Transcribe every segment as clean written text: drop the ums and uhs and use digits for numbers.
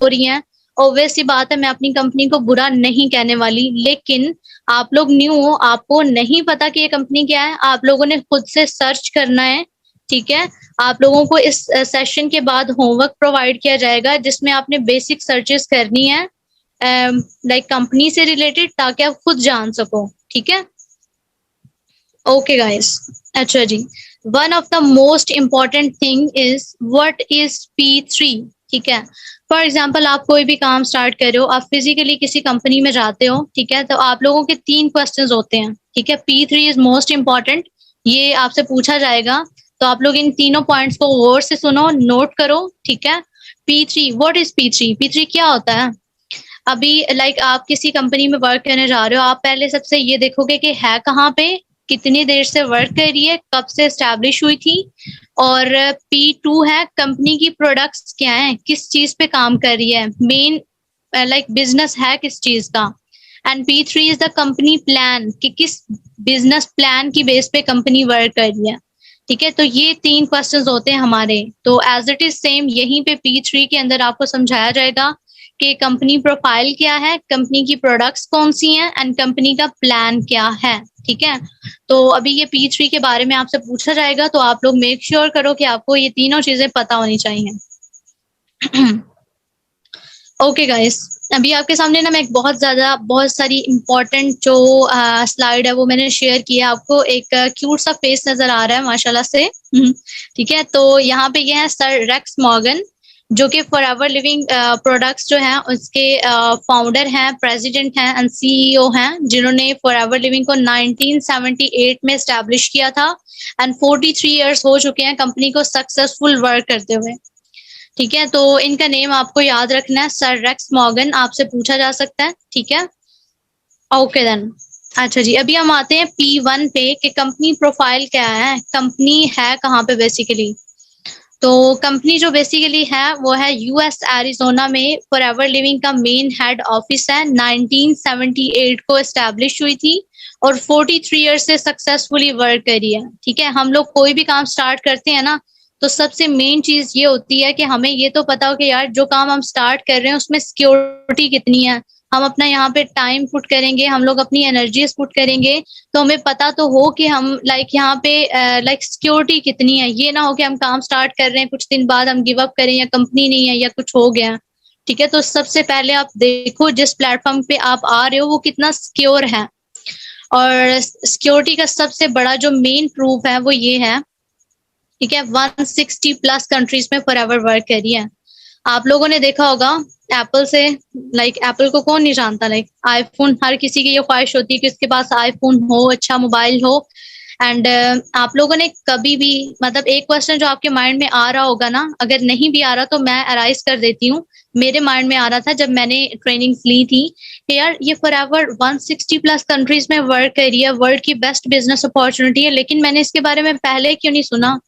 रही हैं, ऑब्वियस सी बात है मैं अपनी कंपनी को बुरा नहीं कहने वाली, लेकिन आप लोग न्यू हो, आपको नहीं पता कि ये कंपनी क्या है, आप लोगों ने खुद से सर्च करना है, ठीक है? आप लोगों को इस सेशन के बाद होमवर्क प्रोवाइड किया जाएगा जिसमें आपने बेसिक सर्चेस करनी है लाइक कंपनी से रिलेटेड, ताकि आप खुद जान सको, ठीक है? ओके गाइस, अच्छा जी, one of the most important thing is what is P3, ठीक है? फॉर एग्जाम्पल आप कोई भी काम स्टार्ट कर रहे हो, आप फिजिकली किसी कंपनी में जाते हो, ठीक है? तो आप लोगों के 3 क्वेश्चंस होते हैं, ठीक है? P3 इज मोस्ट इम्पॉर्टेंट, ये आपसे पूछा जाएगा, तो आप लोग इन तीनों पॉइंट्स को गौर से सुनो, नोट करो, ठीक है? P3, what is P3? P3 क्या होता है? अभी लाइक आप किसी कंपनी में वर्क करने जा रहे हो, आप पहले सबसे ये देखोगे कि है कहाँ पे, कितनी देर से वर्क कर रही है, कब से एस्टैब्लिश हुई थी, और P2 है कंपनी की प्रोडक्ट्स क्या हैं, किस चीज पे काम कर रही है, मेन लाइक बिजनेस है किस चीज का, and P3 is the company plan, कि किस बिजनेस प्लान की बेस पे कंपनी वर्क कर रही है, ठीक है? तो ये 3 क्वेश्चंस होते हैं हमारे, तो एज इट इज सेम यहीं पे P3 के अंदर आपको समझाया जाएगा कि कंपनी प्रोफाइल क्या है, कंपनी की प्रोडक्ट्स कौन सी हैं, एंड कंपनी का प्लान क्या है, ठीक है? तो अभी ये P3 के बारे में आपसे पूछा जाएगा, तो आप लोग मेक श्योर करो कि आपको ये तीनों चीजें पता होनी चाहिए। ओके गाइस, अभी आपके सामने ना मैं एक बहुत सारी इम्पोर्टेंट जो स्लाइड है वो मैंने शेयर किया, आपको एक क्यूट सा फेस नजर आ रहा है माशाल्लाह से, ठीक है? तो यहाँ पे ये है सर रेक्स मॉर्गन, जो कि फॉरएवर लिविंग प्रोडक्ट्स जो हैं उसके फाउंडर हैं, प्रेसिडेंट हैं एंड सीईओ हैं, जिन्होंने फॉरएवर लिविंग को 1978 में एस्टैब्लिश किया था, एंड 43 इयर्स हो चुके हैं कंपनी को सक्सेसफुल वर्क करते हुए, ठीक है? तो इनका नेम आपको याद रखना है, सर रेक्स मॉर्गन, आपसे पूछा जा सकता है, ठीक है? ओके देन, अच्छा जी, अभी हम आते हैं P1 पे कि कंपनी प्रोफाइल क्या है, कंपनी है कहाँ पे बेसिकली। तो कंपनी जो बेसिकली है वो है यूएस एरिजोना में, फॉरएवर लिविंग का मेन हेड ऑफिस है, 1978 को एस्टैब्लिश हुई थी और 43 ईयर्स से सक्सेसफुली वर्क करी है, ठीक है? हम लोग कोई भी काम स्टार्ट करते हैं ना, तो सबसे मेन चीज ये होती है कि हमें ये तो पता हो कि यार जो काम हम स्टार्ट कर रहे हैं उसमें सिक्योरिटी कितनी है, हम अपना यहाँ पे टाइम पुट करेंगे, हम लोग अपनी एनर्जीज पुट करेंगे, तो हमें पता तो हो कि हम लाइक यहाँ पे लाइक सिक्योरिटी कितनी है, ये ना हो कि हम काम स्टार्ट कर रहे हैं कुछ दिन बाद हम गिव अप करें या कंपनी नहीं है या कुछ हो गया, ठीक है? तो सबसे पहले आप देखो जिस प्लेटफॉर्म पे आप आ रहे हो वो कितना सिक्योर है, और सिक्योरिटी का सबसे बड़ा जो मेन प्रूफ है वो ये है, ठीक है? 160 प्लस कंट्रीज में फॉरएवर वर्क करी है। आप लोगों ने देखा होगा एप्पल से, लाइक एप्पल को कौन नहीं जानता, लाइक आईफोन, हर किसी की ये ख्वाहिश होती है कि उसके पास आईफोन हो, अच्छा मोबाइल हो, एंड आप लोगों ने कभी भी, मतलब एक क्वेश्चन जो आपके माइंड में आ रहा होगा ना, अगर नहीं भी आ रहा तो मैं अराइज कर देती हूँ, मेरे माइंड में आ रहा था जब मैंने ट्रेनिंग्स ली थी कि यार ये फॉरएवर 160 प्लस कंट्रीज में वर्क कर रही है, वर्ल्ड की बेस्ट बिजनेस अपॉर्चुनिटी है, लेकिन मैंने इसके बारे में पहले क्यों नहीं सुना,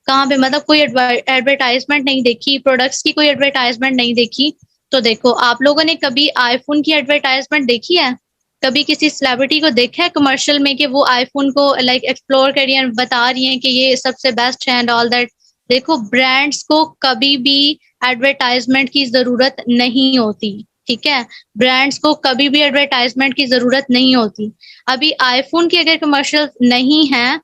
कहाँ पे, मतलब कोई एडवर्टाइजमेंट नहीं देखी, प्रोडक्ट्स की कोई एडवर्टाइजमेंट नहीं देखी। तो देखो आप लोगों ने कभी आईफोन की एडवर्टाइजमेंट देखी है, कभी किसी सेलिब्रिटी को देखा है कमर्शियल में कि वो आईफोन को लाइक एक्सप्लोर कर रही है, बता रही हैं कि ये सबसे बेस्ट है एंड ऑल दैट? देखो ब्रांड्स को कभी भी एडवर्टाइजमेंट की जरूरत नहीं होती, ठीक है? ब्रांड्स को कभी भी एडवर्टाइजमेंट की जरूरत नहीं होती। अभी आईफोन की अगर कमर्शियल नहीं है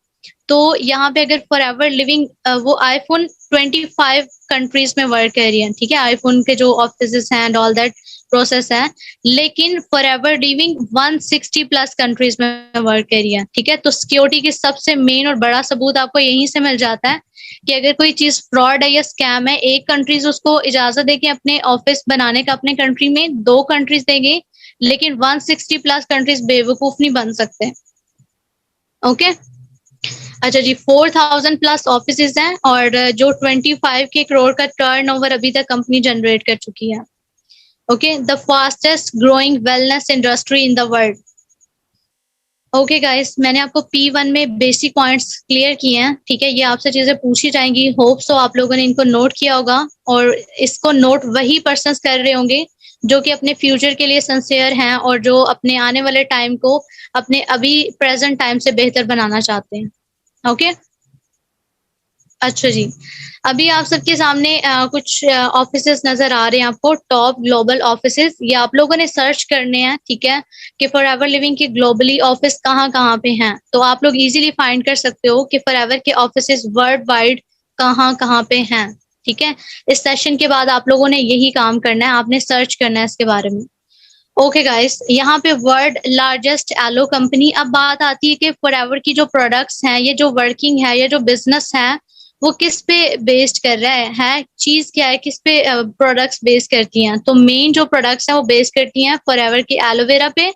तो यहाँ पे अगर फॉरएवर लिविंग वो आईफोन 25 कंट्रीज में वर्क कर रही है, ठीक है? आईफोन के जो ऑफिसेस हैं एंड ऑल दैट प्रोसेस है, लेकिन फॉरएवर लिविंग 160 प्लस कंट्रीज में वर्क कर रही है, ठीक है? तो सिक्योरिटी की सबसे मेन और बड़ा सबूत आपको यहीं से मिल जाता है कि अगर कोई चीज फ्रॉड है या स्कैम है, एक कंट्रीज उसको इजाजत देगी अपने ऑफिस बनाने का अपने कंट्री में, 2 कंट्रीज देंगे, लेकिन 160 प्लस कंट्रीज बेवकूफ नहीं बन सकते, ओके? अच्छा जी, 4000 प्लस ऑफिसेज हैं और जो 25 के करोड़ का टर्नओवर अभी तक कंपनी जनरेट कर चुकी है, okay? The fastest growing wellness industry in the world. Okay guys, मैंने आपको P1 में बेसिक पॉइंट्स क्लियर किए हैं, ठीक है? ये आपसे चीजें पूछी जाएंगी, होप सो आप लोगों ने इनको नोट किया होगा, और इसको नोट वही पर्सन्स कर रहे होंगे जो कि अपने फ्यूचर के लिए सिंसियर हैं और जो अपने आने वाले टाइम को अपने अभी प्रेजेंट टाइम से बेहतर बनाना चाहते हैं, ओके? अच्छा जी। अभी आप सबके सामने कुछ ऑफिसेस नज़र आ रहे हैं आपको, टॉप ग्लोबल ऑफिसेस। ये आप लोगों ने सर्च करने हैं, ठीक है? कि फॉरएवर लिविंग के ग्लोबली ऑफिस कहाँ-कहाँ पे हैं। तो आप लोग इज़िली फाइंड कर सकते हो कि फॉरएवर के ऑफिसेस वर्ल्ड वाइड कहाँ-कहाँ पे हैं, ठीक है? इस सेशन के बाद आप लोगों ने यही काम करना है, आपने सर्च करना है इसके बारे में। ओके गाइस, यहाँ पे वर्ल्ड लार्जेस्ट एलो कंपनी। अब बात आती है कि फॉरएवर की जो प्रोडक्ट्स हैं, ये जो वर्किंग है, ये जो बिजनेस है, वो किस पे बेस्ड कर रहा है चीज क्या है, किस पे प्रोडक्ट्स बेस करती हैं। तो मेन जो प्रोडक्ट्स हैं वो बेस करती हैं फॉरएवर की एलोवेरा पे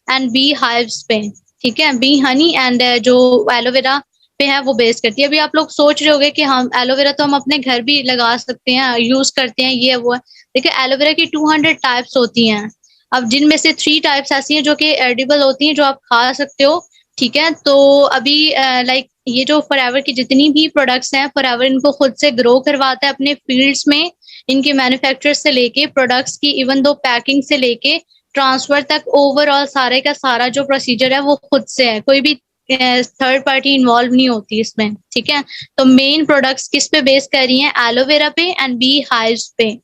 एंड बी हाइव्स पे, ठीक है? बी हनी एंड जो एलोवेरा पे है वो बेस करती है। अभी आप लोग सोच रहे होंगे कि हम एलोवेरा तो हम अपने घर भी लगा सकते हैं, यूज करते हैं, ये वो है। देखिए एलोवेरा की 200 टाइप्स होती हैं। अब जिनमें से 3 टाइप्स ऐसी हैं जो कि एडिबल होती हैं, जो आप खा सकते हो, ठीक है? तो अभी लाइक ये जो फॉरएवर की जितनी भी प्रोडक्ट्स हैं, फॉरएवर इनको खुद से ग्रो करवाता है अपने फील्ड्स में, इनके मैन्युफैक्चरर से लेके प्रोडक्ट्स की इवन दो पैकिंग से लेके ट्रांसफर तक ओवरऑल सारे का सारा जो प्रोसीजर है वो खुद से है। कोई भी थर्ड पार्टी इन्वॉल्व नहीं होती इसमें, ठीक है? तो मेन प्रोडक्ट्स किस पे बेस कर रही हैं? एलोवेरा पे एंड बी हाइव्स पे।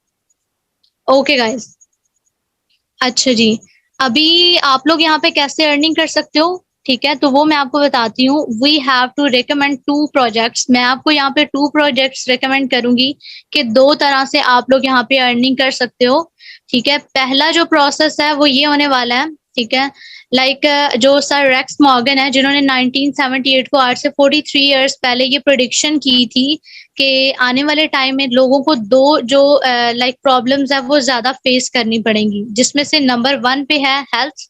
Okay guys. अच्छा जी। अभी आप लोग यहाँ पे कैसे अर्निंग कर सकते हो, ठीक है? तो वो मैं आपको बताती हूँ। We have to recommend 2 projects. मैं आपको यहाँ पे 2 प्रोजेक्ट्स रिकमेंड करूँगी कि 2 तरह से आप लोग यहाँ पे अर्निंग कर सकते हो, ठीक है? पहला जो प्रोसेस है वो ये होने वाला है, ठीक है? लाइक जो सर रेक्स मॉर्गन है, जिन्होंने 1978 को आज से 43 इयर्स पहले ये प्रेडिक्शन की थी कि आने वाले टाइम में लोगों को 2 जो लाइक प्रॉब्लम्स है वो ज़्यादा फेस करनी पड़ेंगी, जिसमें से नंबर 1 पे है हेल्थ,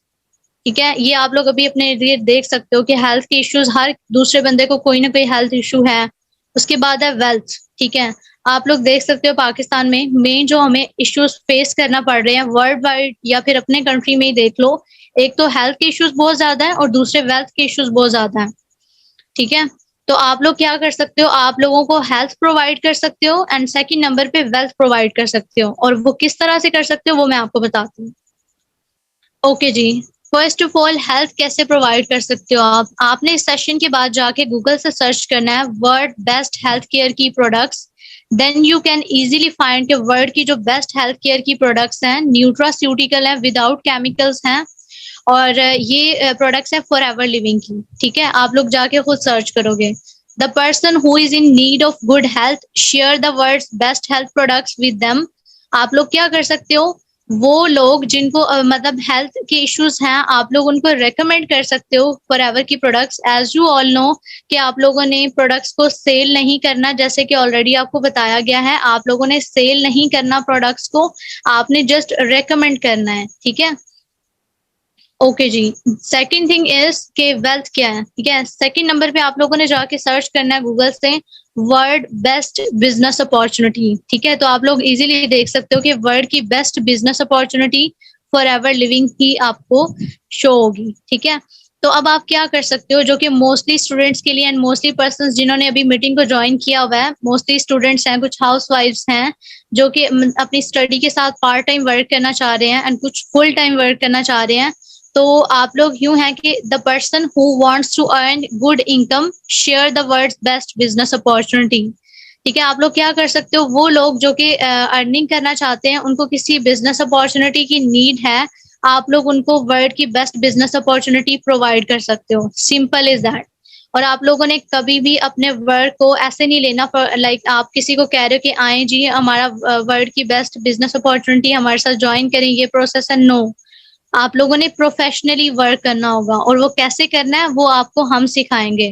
ठीक है? ये आप लोग अभी अपने इर्द-गिर्द देख सकते हो कि हेल्थ के इश्यूज़ हर दूसरे बंदे को कोई ना कोई हेल्थ इश्यू है। उसके बाद है वेल्थ, ठीक है? आप लोग देख सकते हो पाकिस्तान में मेन जो हमें इश्यूज़ फेस करना पड़ रहे हैं वर्ल्ड वाइड या फिर अपने कंट्री में ही देख लो, एक तो हेल्थ के इश्यूज़ बहुत ज़्यादा है और दूसरे वेल्थ के इश्यूज़ बहुत ज़्यादा हैं, ठीक है? तो आप लोग क्या कर सकते हो, आप लोगों को हेल्थ प्रोवाइड कर सकते हो एंड सेकंड नंबर पे वेल्थ प्रोवाइड कर सकते हो, और वो किस तरह से कर सकते हो वो मैं आपको बताती हूँ। ओके जी। फर्स्ट ऑफ ऑल हेल्थ कैसे प्रोवाइड कर सकते हो आप? आपने इस सेशन के बाद जाके गूगल से सर्च करना है वर्ल्ड बेस्ट हेल्थ केयर की products. Then you can easily find कि वर्ल्ड की जो बेस्ट हेल्थ केयर की प्रोडक्ट्स हैं, न्यूट्रास्यूटिकल हैं, विदाउट केमिकल्स हैं, और ये प्रोडक्ट्स हैं फॉरएवर लिविंग की, ठीक है? आप लोग जाके खुद सर्च करोगे। The person who is in need of good health share the world's best health products with them. आप लोग क्या कर सकते हो, वो लोग जिनको मतलब हेल्थ के इश्यूज हैं, आप लोग उनको रेकमेंड कर सकते हो फॉरएवर की products. As you all know कि आप लोगों ने प्रोडक्ट्स को सेल नहीं करना, जैसे कि ऑलरेडी आपको बताया गया है, आप लोगों ने सेल नहीं करना प्रोडक्ट्स को, आपने जस्ट रेकमेंड करना है, ठीक है? ओके जी। सेकंड थिंग इज कि वेल्थ क्या है, ठीक है? सेकंड नंबर पे आप लोगों ने जाके सर्च करना है गूगल से वर्ल्ड बेस्ट बिजनेस अपॉर्चुनिटी, ठीक है? तो आप लोग इजीली देख सकते हो कि वर्ल्ड की best business opportunity forever living की आपको शो होगी, ठीक है? तो अब आप क्या कर सकते हो, जो कि मोस्टली स्टूडेंट्स के लिए एंड मोस्टली पर्सन्स जिन्होंने अभी मीटिंग को ज्वाइन किया हुआ है, मोस्टली स्टूडेंट्स हैं, कुछ हाउसवाइफ्स हैं जो कि अपनी स्टडी के साथ पार्ट टाइम वर्क करना चाह रहे हैं एंड कुछ फुल टाइम वर्क करना चाह रहे हैं। तो आप लोग यूं है कि the person who wants to earn good income share the world's best business opportunity, ठीक है? आप लोग क्या कर सकते हो, वो लोग जो कि अर्निंग करना चाहते हैं, उनको किसी बिजनेस अपॉर्चुनिटी की नीड है, आप लोग उनको वर्ल्ड की बेस्ट बिजनेस अपॉर्चुनिटी प्रोवाइड कर सकते हो। Simple is that. और आप लोगों ने कभी भी अपने वर्क को ऐसे नहीं लेना, लाइक आप किसी को कह रहे हो कि आए जी हमारा वर्ल्ड की बेस्ट बिजनेस अपॉर्चुनिटी हमारे साथ ज्वाइन करें, ये प्रोसेस है, नो। आप लोगों ने प्रोफेशनली वर्क करना होगा, और वो कैसे करना है वो आपको हम सिखाएंगे,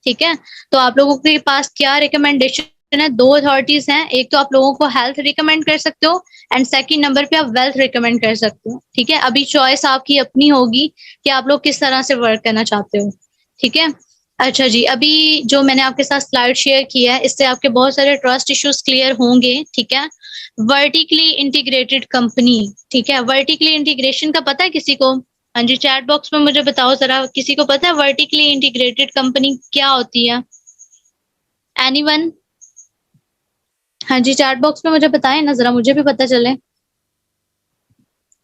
ठीक है? तो आप लोगों के पास क्या रिकमेंडेशन है, 2 अथॉरिटीज हैं। एक तो आप लोगों को हेल्थ रिकमेंड कर सकते हो एंड सेकंड नंबर पे आप वेल्थ रिकमेंड कर सकते हो, ठीक है? अभी चॉइस आपकी अपनी होगी कि आप लोग किस तरह से वर्क करना चाहते हो, ठीक है? अच्छा जी। अभी जो मैंने आपके साथ स्लाइड शेयर किया है, इससे आपके बहुत सारे ट्रस्ट इश्यूज क्लियर होंगे, ठीक है? वर्टिकली इंटीग्रेटेड कंपनी, ठीक है? वर्टिकली इंटीग्रेशन का पता है किसी को? हाँ जी, चैट बॉक्स में मुझे बताओ जरा, किसी को पता है वर्टिकली इंटीग्रेटेड कंपनी क्या होती है? एनीवन? हाँ जी, चैट बॉक्स में मुझे बताएं ना जरा, मुझे भी पता चले।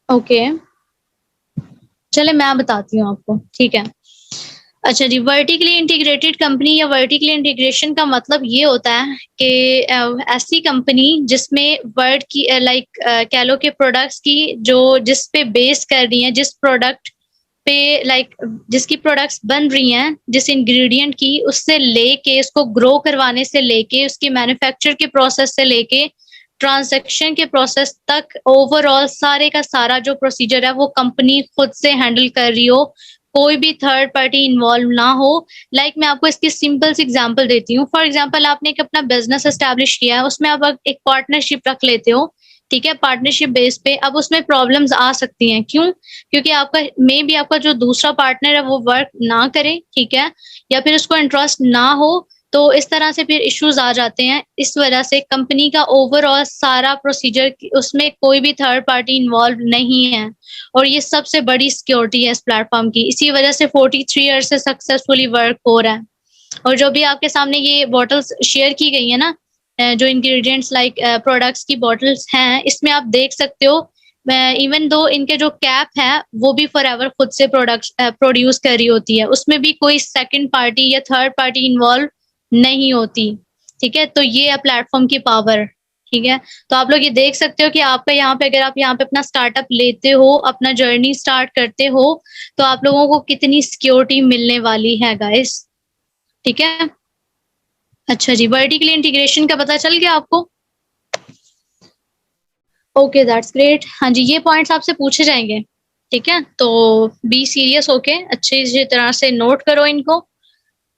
ओके, चले मैं बताती हूँ आपको, ठीक है? अच्छा जी, वर्टिकली इंटीग्रेटेड कंपनी या वर्टिकली इंटीग्रेशन का मतलब ये होता है कि ऐसी कंपनी जिसमें वर्ड की कह लो कि प्रोडक्ट्स की जो जिस पे बेस कर रही हैं, जिस प्रोडक्ट पे जिसकी प्रोडक्ट्स बन रही हैं, जिस इंग्रेडिएंट की, उससे लेके उसको ग्रो करवाने से लेके उसकी मैन्युफैक्चर के प्रोसेस से लेके ट्रांजैक्शन के प्रोसेस तक ओवरऑल सारे का सारा जो प्रोसीजर है वो कंपनी खुद से हैंडल कर रही हो, कोई भी थर्ड पार्टी इन्वॉल्व ना हो। मैं आपको इसकी सिंपल सी एग्जांपल देती हूँ। फॉर एग्जांपल आपने एक अपना बिजनेस एस्टेब्लिश किया है, उसमें आप एक पार्टनरशिप रख लेते हो, ठीक है, पार्टनरशिप बेस पे। अब उसमें प्रॉब्लम्स आ सकती हैं, क्यों? क्योंकि आपका मे बी आपका जो दूसरा पार्टनर है वो वर्क ना करे, ठीक है, या फिर उसको इंटरेस्ट ना हो, तो इस तरह से फिर इश्यूज आ जाते हैं। इस वजह से कंपनी का ओवरऑल सारा प्रोसीजर, उसमें कोई भी थर्ड पार्टी इन्वॉल्व नहीं है, और ये सबसे बड़ी सिक्योरिटी है इस प्लेटफॉर्म की। इसी वजह से 43 ईयर्स से सक्सेसफुली वर्क हो रहा है। और जो भी आपके सामने ये बॉटल्स शेयर की गई है ना, जो इंग्रेडिएंट्स प्रोडक्ट्स की बॉटल्स हैं, इसमें आप देख सकते हो, इवन दो इनके जो कैप है वो भी फॉरएवर खुद से प्रोडक्ट्स प्रोड्यूस कर रही होती है, उसमें भी कोई सेकंड पार्टी या थर्ड पार्टी इन्वॉल्व नहीं होती, ठीक है। तो ये है प्लेटफॉर्म की पावर, ठीक है। तो आप लोग ये देख सकते हो कि आपका यहाँ पे, अगर आप यहाँ पे अपना स्टार्टअप लेते हो, अपना जर्नी स्टार्ट करते हो, तो आप लोगों को कितनी सिक्योरिटी मिलने वाली है गाइस, ठीक है। अच्छा जी, वर्टिकली इंटीग्रेशन का पता चल गया आपको? Okay, that's great. हाँ जी, ये पॉइंट्स आपसे पूछे जाएंगे, ठीक है, तो बी सीरियस होके अच्छी तरह से नोट करो इनको।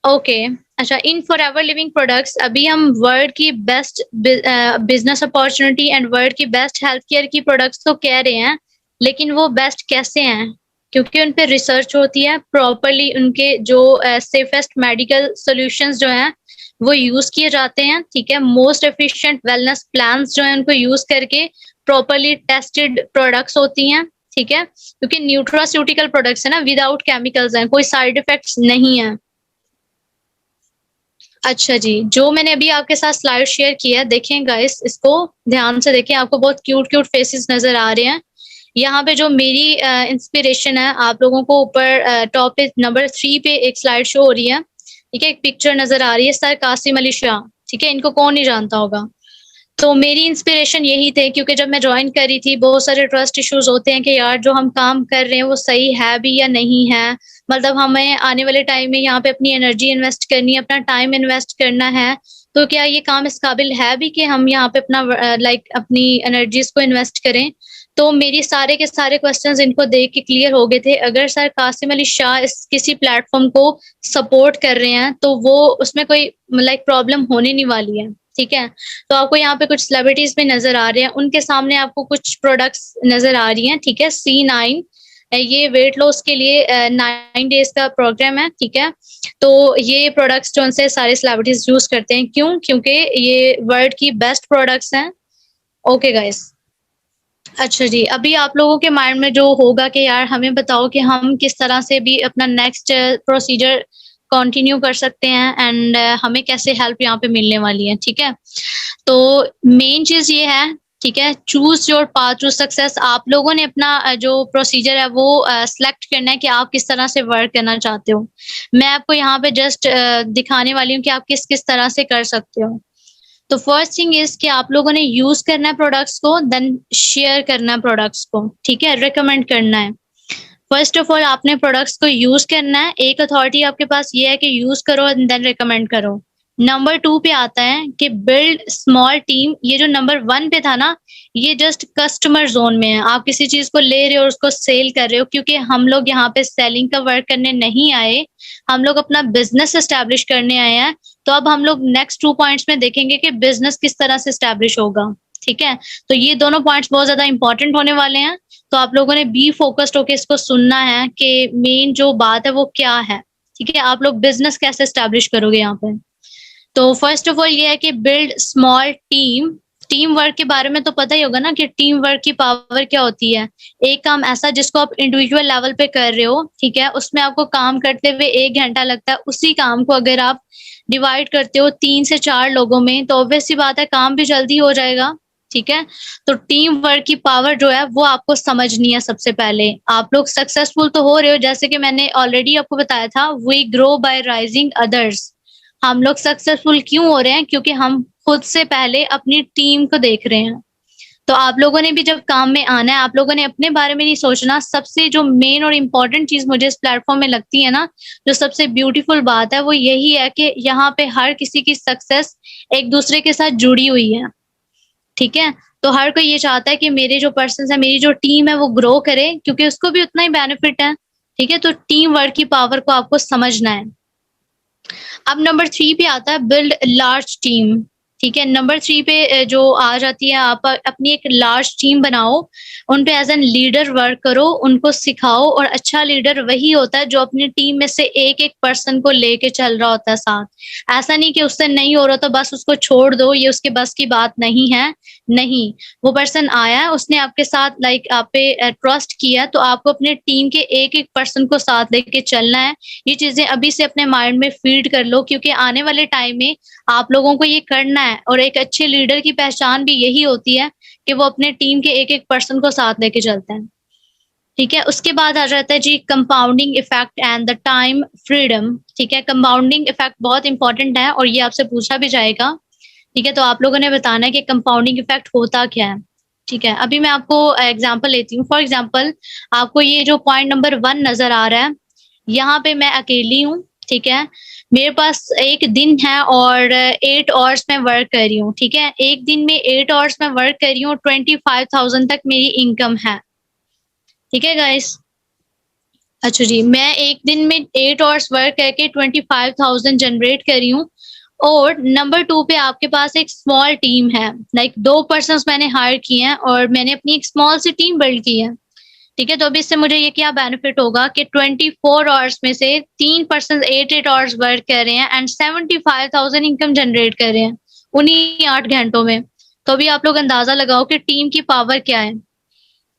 ओके, अच्छा, in for ever living products, अभी हम वर्ल्ड की best business opportunity and world की बेस्ट हेल्थ केयर की प्रोडक्ट्स तो कह रहे हैं, लेकिन वो बेस्ट कैसे हैं? क्योंकि उन पे रिसर्च होती है प्रॉपरली, उनके जो सेफेस्ट मेडिकल सॉल्यूशंस जो हैं वो यूज किए जाते हैं, ठीक है। मोस्ट एफिशिएंट वेलनेस प्लान्स जो है उनको यूज करके प्रॉपरली टेस्टेड प्रोडक्ट्स होती हैं, ठीक है, क्योंकि न्यूट्रास्यूटिकल प्रोडक्ट्स है ना, विदाउट केमिकल्स हैं, कोई साइड इफेक्ट्स नहीं है। अच्छा जी, जो मैंने अभी आपके साथ स्लाइड शेयर किया है, देखें गाइस, इसको ध्यान से देखें, आपको बहुत क्यूट क्यूट फेसेस नजर आ रहे हैं। यहाँ पे जो मेरी इंस्पिरेशन है, आप लोगों को ऊपर टॉप पे नंबर 3 पे एक स्लाइड शो हो रही है, ठीक है, एक पिक्चर नजर आ रही है, सर कासिम अली शाह, ठीक है, इनको कौन नहीं जानता होगा। तो मेरी इंस्पिरेशन यही थे, क्योंकि जब मैं ज्वाइन करी थी, बहुत सारे ट्रस्ट इश्यूज होते हैं कि यार जो हम काम कर रहे हैं वो सही है भी या नहीं है, मतलब हमें आने वाले टाइम में यहाँ पे अपनी एनर्जी इन्वेस्ट करनी है, अपना टाइम इन्वेस्ट करना है, तो क्या ये काम इस काबिल है भी कि हम यहाँ पे अपना अपनी एनर्जीज को इन्वेस्ट करें? तो मेरी सारे के सारे क्वेश्चंस इनको देख के क्लियर हो गए थे। अगर सर कासिम अली शाह इस किसी प्लेटफॉर्म को सपोर्ट कर रहे हैं, तो वो उसमें कोई प्रॉब्लम होने नहीं वाली है, ठीक है। तो आपको यहाँ पे कुछ सेलिब्रिटीज भी नजर आ रहे हैं, उनके सामने आपको कुछ प्रोडक्ट्स नजर आ रही हैं, ठीक है। C9, ये वेट लॉस के लिए 9 डेज का प्रोग्राम है, ठीक है। तो ये प्रोडक्ट्स जो उनसे सारे सेलिब्रिटीज यूज करते हैं, क्यों? क्योंकि ये वर्ल्ड की बेस्ट प्रोडक्ट्स हैं। ओके गाइस, अच्छा जी, अभी आप लोगों के माइंड में जो होगा कि यार हमें बताओ कि हम किस तरह से भी अपना नेक्स्ट प्रोसीजर कंटिन्यू कर सकते हैं, एंड हमें कैसे हेल्प यहाँ पे मिलने वाली है, ठीक है। तो मेन चीज ये है, ठीक है, choose your path to success. आप लोगों ने अपना जो प्रोसीजर है वो सिलेक्ट करना है कि आप किस तरह से वर्क करना चाहते हो। मैं आपको यहाँ पे जस्ट दिखाने वाली हूँ कि आप किस किस तरह से कर सकते हो। तो फर्स्ट थिंग इज कि आप लोगों ने यूज करना है प्रोडक्ट्स को, देन शेयर करना है प्रोडक्ट्स को, ठीक है, रिकमेंड करना है। फर्स्ट ऑफ ऑल आपने प्रोडक्ट्स को यूज करना है, एक अथॉरिटी आपके पास ये है कि यूज करो एंड देन रिकमेंड करो। नंबर 2 पे आता है कि बिल्ड स्मॉल टीम। ये जो नंबर 1 पे था ना, ये जस्ट कस्टमर जोन में है, आप किसी चीज को ले रहे हो और उसको सेल कर रहे हो, क्योंकि हम लोग यहाँ पे सेलिंग का वर्क करने नहीं आए, हम लोग अपना बिजनेस एस्टेब्लिश करने आए हैं। तो अब हम लोग नेक्स्ट 2 पॉइंट्स में देखेंगे कि बिजनेस किस तरह से एस्टेब्लिश होगा, ठीक है। तो ये दोनों पॉइंट्स बहुत ज्यादा इंपॉर्टेंट होने वाले हैं। तो आप लोगों ने बी फोकस्ड होकर इसको सुनना है कि मेन जो बात है वो क्या है, ठीक है। आप लोग बिजनेस कैसे एस्टेब्लिश करोगे यहाँ पे? तो फर्स्ट ऑफ ऑल ये है कि build small team. Team work के बारे में तो पता ही होगा ना कि टीम वर्क की पावर क्या होती है। एक काम ऐसा जिसको आप इंडिविजुअल लेवल पे कर रहे हो, ठीक है, उसमें आपको काम करते हुए 1 घंटा लगता है, उसी काम को अगर आप डिवाइड करते हो 3 से 4 लोगों में, तो ऑब्वियस सी बात है काम भी जल्दी हो जाएगा, ठीक है। तो टीम वर्क की पावर जो है वो आपको समझनी है सबसे पहले। आप लोग सक्सेसफुल तो हो रहे हो, जैसे कि मैंने ऑलरेडी आपको बताया था, we grow by raising others. हम लोग सक्सेसफुल क्यों हो रहे हैं? क्योंकि हम खुद से पहले अपनी टीम को देख रहे हैं। तो आप लोगों ने भी जब काम में आना है, आप लोगों ने अपने बारे में नहीं सोचना। सबसे जो मेन और इम्पोर्टेंट चीज़ मुझे इस प्लेटफ़ॉर्म में लगती है ना, जो सबसे ब्यूटीफुल बात है वो यही है कि यहाँ पे हर किसी की सक्सेस एक-दूसरे के साथ जुड़ी हुई है। ठीक है? तो हर कोई ये चाहता है कि मेरे जो पर्सन्स हैं, मेरी जो टीम है वो ग्रो करे, क्योंकि उसको भी उतना ही बेनिफिट है। ठीक है? तो टीम वर्क की पावर को आपको समझना है। अब नंबर 3 पे आता है बिल्ड लार्ज टीम। ठीक है? नंबर 3 पे जो आ जाती है, आप अपनी एक लार्ज टीम बनाओ, उन पे एज़ एन लीडर वर्क करो, उनको सिखाओ। और अच्छा लीडर वही होता है जो अपनी टीम में से एक-एक पर्सन को लेके चल रहा होता है साथ। ऐसा नहीं कि उससे नहीं हो रहा तो बस उसको छोड़ दो, ये उसके बस की बात नहीं है। नहीं, वो पर्सन आया है, उसने आपके साथ लाइक आप पे ट्रस्ट किया, तो आपको अपने टीम के एक-एक पर्सन को साथ लेके चलना है। ये चीज़ें अभी से अपने माइंड में फीड कर लो, क्योंकि आने वाले टाइम में आप लोगों को ये करना है। और एक अच्छे लीडर की पहचान भी यही होती है कि वो अपने टीम के एक-एक पर्सन को साथ लेके चलते हैं। ठीक है? उसके बाद आ जाता है जी compounding effect and the time freedom. ठीक है? कंपाउंडिंग इफ़ेक्ट बहुत इम्पोर्टेंट है और ये आपसे पूछा भी जाएगा। ठीक है? तो आप लोगों ने बताना है कि कंपाउंडिंग इफ़ेक्ट होता क्या है? ठीक है? अभी मैं आपको एग्ज़ाम्पल लेती हूँ। फॉर एग्ज़ाम्पल, आपको ये जो पॉइंट नंबर 1 नज़र आ रहा है, यहाँ पे मैं अकेली हूँ। ठीक है? मेरे पास 1 दिन है और 8 आवर्स मैं वर्क कर रही हूँ। ठीक है? 1 दिन में 8 आवर्स मैं वर्क कर रही हूँ, 25,000 तक मेरी इनकम है। ठीक है गाइज़? अच्छा जी, मैं 1 दिन में 8 आवर्स वर्क करके 25,000 जनरेट कर रही हूँ। और नंबर 2 पे आपके पास एक स्मॉल टीम है, लाइक 2 पर्सन्स मैंने हायर किए हैं और मैंने अपनी एक स्मॉल सी टीम बिल्ड की है। ठीक है? तो अभी इससे मुझे ये क्या बेनिफिट होगा कि 24 आवर्स में से 3 पर्सन्स 8-8 आवर्स वर्क कर रहे हैं एंड 75,000 इनकम जनरेट कर रहे हैं, उन्हीं 8 घंटों में। तो अभी आप लोग अंदाज़ा लगाओ कि टीम की पावर क्या है।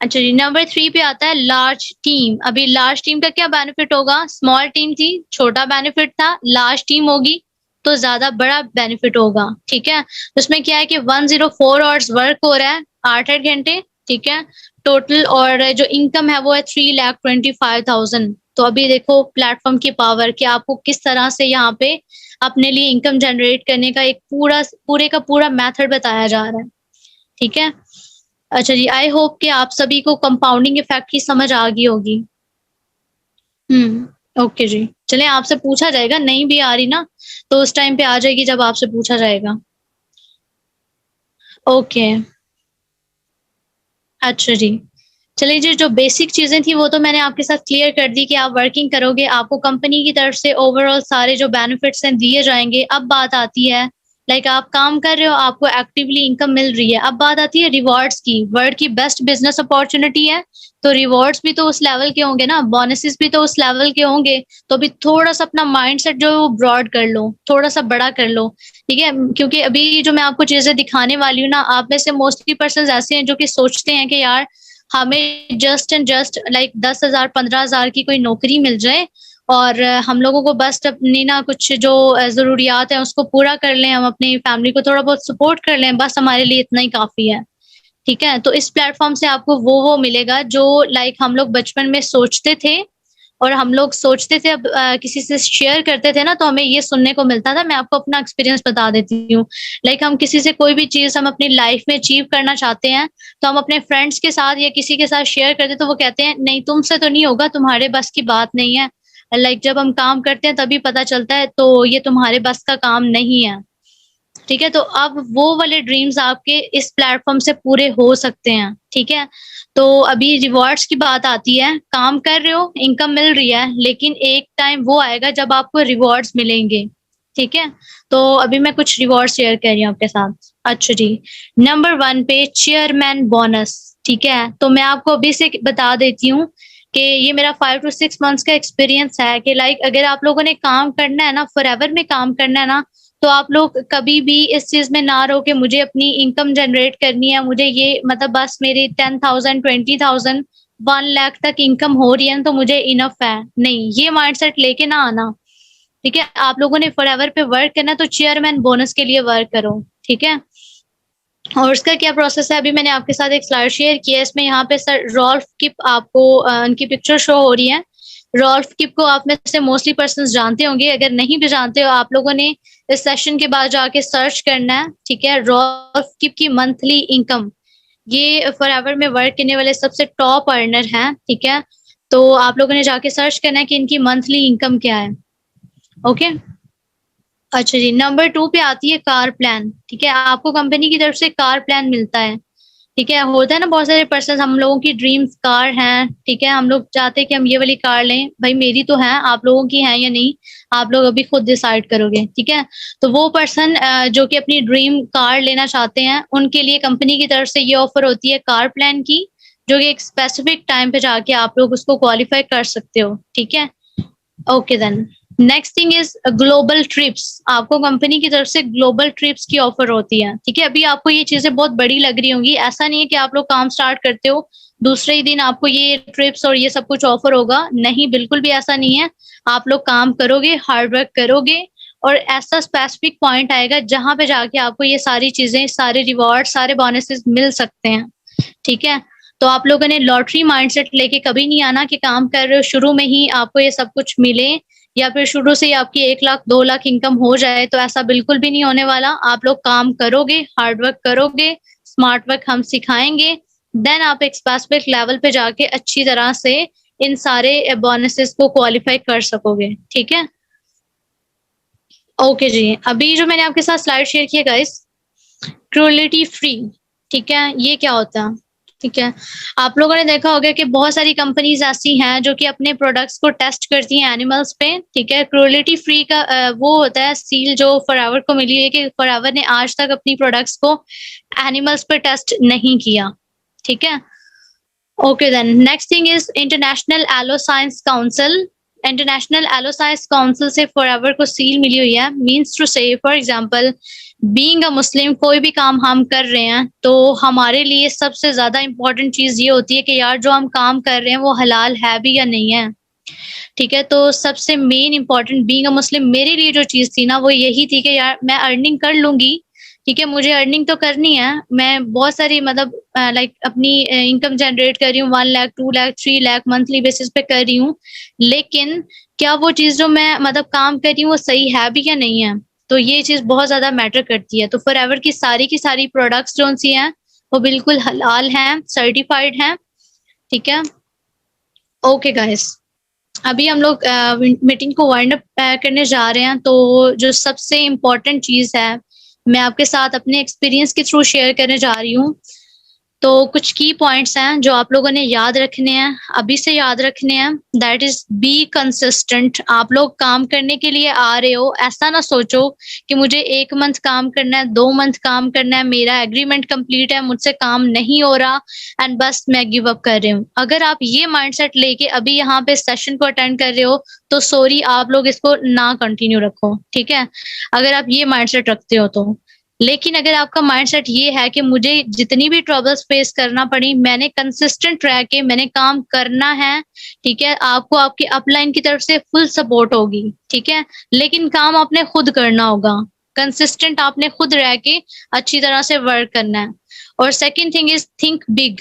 अच्छा जी, नंबर 3 पे आता है लार्ज टीम। अभी लार्ज टीम का क्या बेनिफिट होगा? स्मॉल टीम थी, छोटा बेनिफिट था, लार्ज टीम होगी तो ज़्यादा बड़ा बेनिफिट होगा। ठीक है? उसमें क्या है कि 104 आवर्स वर्क हो रहा है, 8-8 घंटे, ठीक है? टोटल, और जो इनकम है वो है 3,25,000। तो अभी देखो प्लेटफ़ॉर्म की पावर कि आपको किस तरह से यहाँ पे अपने लिए इनकम जनरेट करने का एक पूरे का पूरा मेथड बताया जा रहा है। ठीक है? अच्छा जी, आई होप कि आप सभी को कंपाउंडिंग इफ़ेक्ट की समझ आ गई होगी। ओके जी। चलिए, आपसे पूछा जाएगा, नहीं भी आ रही ना, तो उस टाइम पे आ जाएगी जब आपसे पूछा जाएगा। ओके, अच्छा जी। चलिए जी, जो बेसिक चीज़ें थी वो तो मैंने आपके साथ क्लियर कर दी कि आप वर्किंग करोगे, आपको कंपनी की तरफ से ओवरऑल सारे जो बेनिफिट्स हैं दिए जाएँगे। अब बात आती है, लाइक आप काम कर रहे हो, आपको एक्टिवली इनकम मिल रही है। अब बात आती है रिवॉर्ड्स की। वर्ल्ड की बेस्ट बिज़नेस अपॉर्च्युनिटी है, तो रिवॉर्ड्स भी तो उस लेवल के होंगे ना, बोनसेस भी तो उस लेवल के होंगे। तो अभी थोड़ा-सा अपना माइंडसेट जो है वो ब्रॉड कर लो, थोड़ा-सा बड़ा कर लो, ठीक है? क्योंकि अभी जो मैं आपको चीज़ें दिखाने वाली हूँ ना, आप में से मोस्टली पर्सन्स ऐसे हैं जो कि सोचते हैं कि यार हमें जस्ट एंड जस्ट लाइक 10,000 15,000 की कोई नौकरी मिल जाए और हम लोगों को बस अपनी ना कुछ जो ज़रूरियात हैं उसको पूरा कर लें, हम अपनी फैमिली को थोड़ा बहुत सपोर्ट कर लें, बस हमारे लिए इतना ही काफ़ी है। ठीक है? तो इस प्लेटफ़ॉर्म से आपको वो मिलेगा जो लाइक हम लोग बचपन में सोचते थे और हम लोग सोचते थे, अब किसी से शेयर करते थे ना तो हमें ये सुनने को मिलता था। मैं आपको अपना एक्सपीरियंस बता देती हूँ। लाइक हम किसी से कोई भी चीज़ हम अपनी लाइफ़ में अचीव करना चाहते हैं, तो हम अपने फ्रेंड्स के साथ या किसी के साथ शेयर करते हैं तो वो कहते हैं, "नहीं, तुमसे तो नहीं होगा, तुम्हारे बस की बात नहीं है।" लाइक जब हम काम करते हैं तभी पता चलता है, तो ये तुम्हारे बस का काम नहीं है। ठीक है? तो अब वो वाले ड्रीम्स आपके इस प्लेटफ़ॉर्म से पूरे हो सकते हैं, ठीक है? तो अभी रिवॉर्ड्स की बात आती है, काम कर रहे हो, इनकम मिल रही है, लेकिन एक टाइम वो आएगा जब आपको रिवॉर्ड्स मिलेंगे, ठीक है? तो अभी मैं कुछ रिवॉर्ड्स शेयर कर रही हूँ आपके साथ। अच्छा जी, नंबर 1 पे चेयरमैन बोनस, ठीक है? तो मैं आपको अभी से बता देती हूँ कि ये मेरा 5 टू 6 मंथ्स का एक्सपीरियंस है कि लाइक अगर आप लोगों ने काम करना है ना, फॉरएवर में काम करना है ना, तो आप लोग कभी भी इस चीज़ में ना रहो कि मुझे अपनी इनकम जनरेट करनी है, मुझे ये मतलब बस मेरी 10,000 20,000 1 लाख तक इनकम हो रही है ना तो मुझे इनफ है। नहीं, ये माइंडसेट लेके ना आना, ठीक है? आप लोगों ने फॉरएवर पे वर्क करना है तो चेयरमैन बोनस के लिए वर्क करो, ठीक है? और उसका क्या प्रोसेस है, अभी मैंने आपके साथ एक स्लाइड शेयर किया है। इसमें यहाँ पे सर रॉल्फ किप आपको उनकी पिक्चर शो हो रही है। रॉल्फ किप को आप में से मोस्टली पर्सन जानते होंगे, अगर नहीं भी जानते हो आप लोगों ने इस सेशन के बाद जाके सर्च करना है, ठीक है। रॉल्फ किप की मंथली इनकम, ये फॉरएवर में वर्क करने वाले सबसे टॉप अर्नर हैं, ठीक है। तो आप लोगों ने जाके सर्च करना है कि इनकी मंथली इनकम क्या है। ओके, अच्छा जी, नंबर 2 पे आती है कार प्लान, ठीक है। आपको कंपनी की तरफ से कार प्लान मिलता है, ठीक है। होता है ना बहुत सारे पर्सन, हम लोगों की ड्रीम्स कार हैं, ठीक है। हम लोग चाहते हैं कि हम ये वाली कार लें, भाई मेरी तो है, आप लोगों की है या नहीं, आप लोग अभी खुद डिसाइड करोगे, ठीक है। तो वो पर्सन जो कि अपनी ड्रीम कार लेना चाहते हैं, उनके लिए कंपनी की तरफ से ये ऑफर होती है कार प्लान की, जो कि एक स्पेसिफिक टाइम पे जाके आप लोग उसको क्वालिफाई कर सकते हो, ठीक है। Okay then, next thing is global trips. आपको कंपनी की तरफ से ग्लोबल ट्रिप्स की ऑफर होती है, ठीक है। अभी आपको ये चीजें बहुत बड़ी लग रही होंगी, ऐसा नहीं है कि आप लोग काम स्टार्ट करते हो दूसरे ही दिन आपको ये ट्रिप्स और ये सब कुछ ऑफर होगा, नहीं, बिल्कुल भी ऐसा नहीं है। आप लोग काम करोगे, हार्ड वर्क करोगे, और ऐसा स्पेसिफिक पॉइंट आएगा जहां पे जाके आपको ये सारी चीजें, सारे रिवॉर्ड, सारे बोनसेस मिल सकते हैं, ठीक है। तो आप लोगों ने लॉटरी माइंडसेट लेके कभी नहीं आना कि काम कर रहे हो शुरू में ही आपको ये सब कुछ मिले, या फिर शुरू से ही आपकी 1 लाख 2 लाख इनकम हो जाए, तो ऐसा बिल्कुल भी नहीं होने वाला। आप लोग काम करोगे, हार्ड वर्क करोगे, स्मार्ट वर्क हम सिखाएंगे, देन आप एक स्पेसिफिक लेवल पे जाके अच्छी तरह से इन सारे बोनसेस को क्वालिफाई कर सकोगे, ठीक है। ओके जी, अभी जो मैंने आपके साथ स्लाइड शेयर किया गाइस, क्रूएल्टी फ्री, ठीक है, ये क्या होता है, ठीक है। आप लोगों ने देखा होगा कि बहुत सारी कंपनीज ऐसी हैं जो कि अपने प्रोडक्ट्स को टेस्ट करती हैं एनिमल्स पे, ठीक है। क्रूएल्टी फ्री का वो होता है सील जो फॉरएवर को मिली है कि फॉरएवर ने आज तक अपनी प्रोडक्ट्स को एनिमल्स पे टेस्ट नहीं किया, ठीक है। Okay then, next thing is international aloe science council. International aloe science council से फॉरएवर को सील मिली हुई है, means to say for example being a Muslim, कोई भी काम हम कर रहे हैं तो हमारे लिए सबसे ज्यादा इम्पोर्टेंट चीज ये होती है कि यार जो हम काम कर रहे हैं वो हलाल है भी या नहीं है, ठीक है। तो सबसे मेन इम्पोर्टेंट बीइंग अ मुस्लिम मेरे लिए जो चीज थी ना, वो यही थी कि यार मैं अर्निंग कर लूंगी, ठीक है, मुझे अर्निंग तो करनी है। मैं बहुत सारी मतलब लाइक अपनी इनकम जनरेट कर रही हूँ, 1 लाख 2 लाख 3 लाख मंथली बेसिस पे कर रही हूँ, लेकिन क्या वो चीज जो मैं मतलब काम कर रही हूँ वो सही है भी या नहीं है, तो ये चीज बहुत ज्यादा मैटर करती है। तो फॉरएवर की सारी प्रोडक्ट्स जो सी हैं वो बिल्कुल हलाल हैं, सर्टिफाइड हैं, ठीक है। ओके गाइस, अभी हम लोग मीटिंग को वाइंड अप करने जा रहे हैं। तो जो सबसे इम्पोर्टेंट चीज है, मैं आपके साथ अपने एक्सपीरियंस के थ्रू शेयर करने जा रही हूँ। तो कुछ की पॉइंट्स हैं जो आप लोगों ने याद रखने हैं, अभी से याद रखने हैं। That is be consistent. आप लोग काम करने के लिए आ रहे हो, ऐसा ना सोचो कि मुझे 1 मंथ काम करना है, 2 मंथ काम करना है, मेरा एग्रीमेंट कंप्लीट है, मुझसे काम नहीं हो रहा एंड बस मैं गिव अप कर रही हूँ। अगर आप ये माइंडसेट लेके अभी यहाँ पे सेशन को अटेंड कर रहे हो तो सॉरी, आप लोग इसको ना कंटिन्यू रखो, ठीक है, अगर आप ये माइंडसेट रखते हो तो। लेकिन अगर आपका माइंडसेट ये है कि मुझे जितनी भी ट्रबल्स फेस करना पड़ी, मैंने कंसिस्टेंट रह के मैंने काम करना है, ठीक है, आपको आपके अपलाइन की तरफ से फुल सपोर्ट होगी, ठीक है, लेकिन काम आपने खुद करना होगा, कंसिस्टेंट आपने खुद रह के अच्छी तरह से वर्क करना है। और second thing is think big.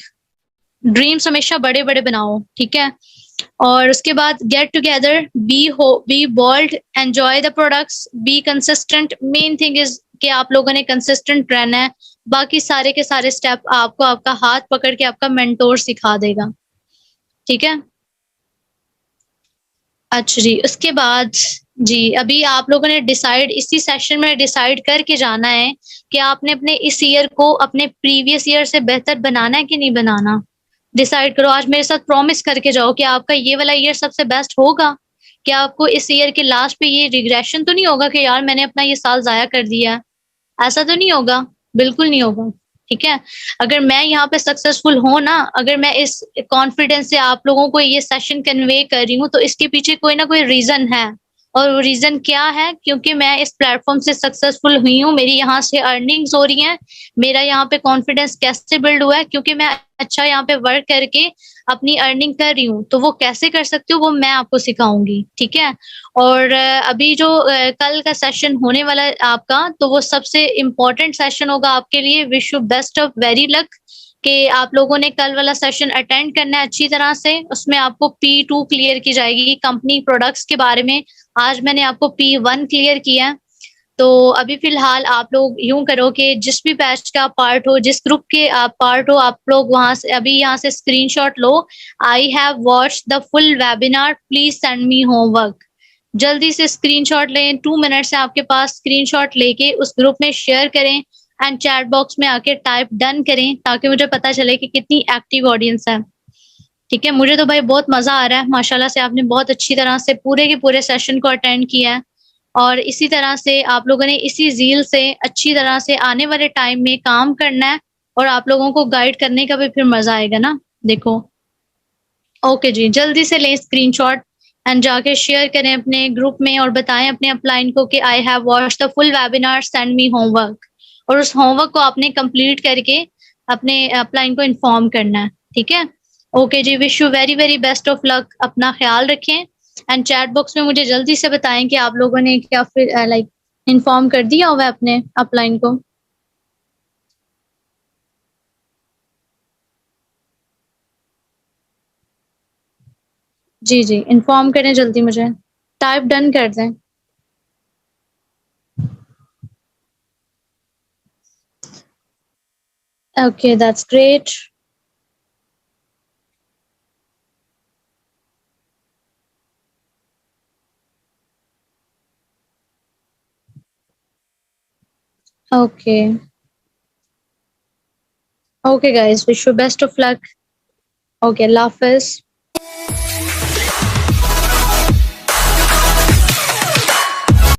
Dreams हमेशा बड़े बड़े बनाओ, ठीक है। और उसके बाद get together, be bold, enjoy the products, be consistent. Main thing is कि आप लोगों ने कंसिस्टेंट रहना है, बाकी सारे के सारे स्टेप आपको आपका हाथ पकड़ के आपका मेंटोर सिखा देगा, ठीक है। अच्छा जी, उसके बाद जी, अभी आप लोगों ने डिसाइड इसी सेशन में डिसाइड करके जाना है कि आपने अपने इस ईयर को अपने प्रीवियस ईयर से बेहतर बनाना है कि नहीं बनाना। डिसाइड करो, आज मेरे साथ प्रॉमिस करके जाओ कि आपका ये वाला ईयर सबसे बेस्ट होगा। क्या आपको इस ईयर के लास्ट पे ये रिग्रेशन तो नहीं होगा कि यार मैंने अपना ये साल जाया कर दिया, ऐसा तो नहीं होगा, बिल्कुल नहीं होगा, ठीक है। अगर मैं यहाँ पे सक्सेसफुल हूँ ना, अगर मैं इस कॉन्फिडेंस से आप लोगों को ये सेशन कन्वे कर रही हूँ तो इसके पीछे कोई ना कोई रीजन है, और वो रीज़न क्या है? क्योंकि मैं इस प्लेटफ़ॉर्म से सक्सेसफुल हुई हूँ, मेरी यहाँ से अर्निंग्स हो रही हैं, मेरा यहाँ पे कॉन्फिडेंस कैसे बिल्ड हुआ है? क्योंकि मैं अच्छा यहाँ पे वर्क करके अपनी अर्निंग कर रही हूँ, तो वो कैसे कर सकती हूँ वो मैं आपको सिखाऊँगी, ठीक है? और अभी जो कल का सेशन होने वाला है आपका, तो वो सबसे इम्पोर्टेंट सेशन होगा आपके लिए। Wish you best of very luck कि आप लोगों ने कल वाला सेशन अटेंड करना है अच्छी तरह से। उसमें आपको P2 क्लियर की जाएगी, कंपनी प्रोडक्ट्स के बारे में। आज मैंने आपको P1 क्लियर किया है। तो अभी फ़िलहाल आप लोग यूँ करो कि जिस भी बैच का आप पार्ट हो, जिस ग्रुप के आप पार्ट हो, आप लोग वहाँ से अभी यहाँ से screenshot low. I have watched the full webinar, please send me homework. जल्दी से स्क्रीनशॉट लें, 2 मिनट्स है आपके पास, स्क्रीनशॉट लेके उस ग्रुप में शेयर करें एंड चैट बॉक्स में आके टाइप डन करें, ताकि मुझे पता चले कि कितनी एक्टिव ऑडियंस है। ठीक है? मुझे तो भाई बहुत मज़ा आ रहा है, माशाल्लाह से आपने बहुत अच्छी तरह से पूरे के पूरे सेशन को अटेंड किया है। और इसी तरह से आप लोगों ने इसी ज़ील से अच्छी तरह से आने वाले टाइम में काम करना है, और आप लोगों को गाइड करने का भी फिर मज़ा आएगा ना, देखो। ओके जी, जल्दी से लें स्क्रीनशॉट एंड जाके शेयर करें अपने ग्रुप में और बताएँ अपने अपलाइन को कि I have watched the full webinar, send me homework. और उस होमवर्क को आपने कंप्लीट करके अपने अपलाइन को इन्फॉर्म करना है, ठीक है? ओके जी, wish you very, very best of luck. अपना ख़्याल रखें एंड चैट बॉक्स में मुझे जल्दी से बताएँ कि आप लोगों ने क्या फिर लाइक इन्फॉर्म कर दिया हुआ है अपने अपलाइन को? जी, जी, इन्फॉर्म करें जल्दी मुझे। टाइप डन कर दें। Okay, that's great. Okay. Okay guys, wish you best of luck. Okay, अल्लाह हाफ़िज़।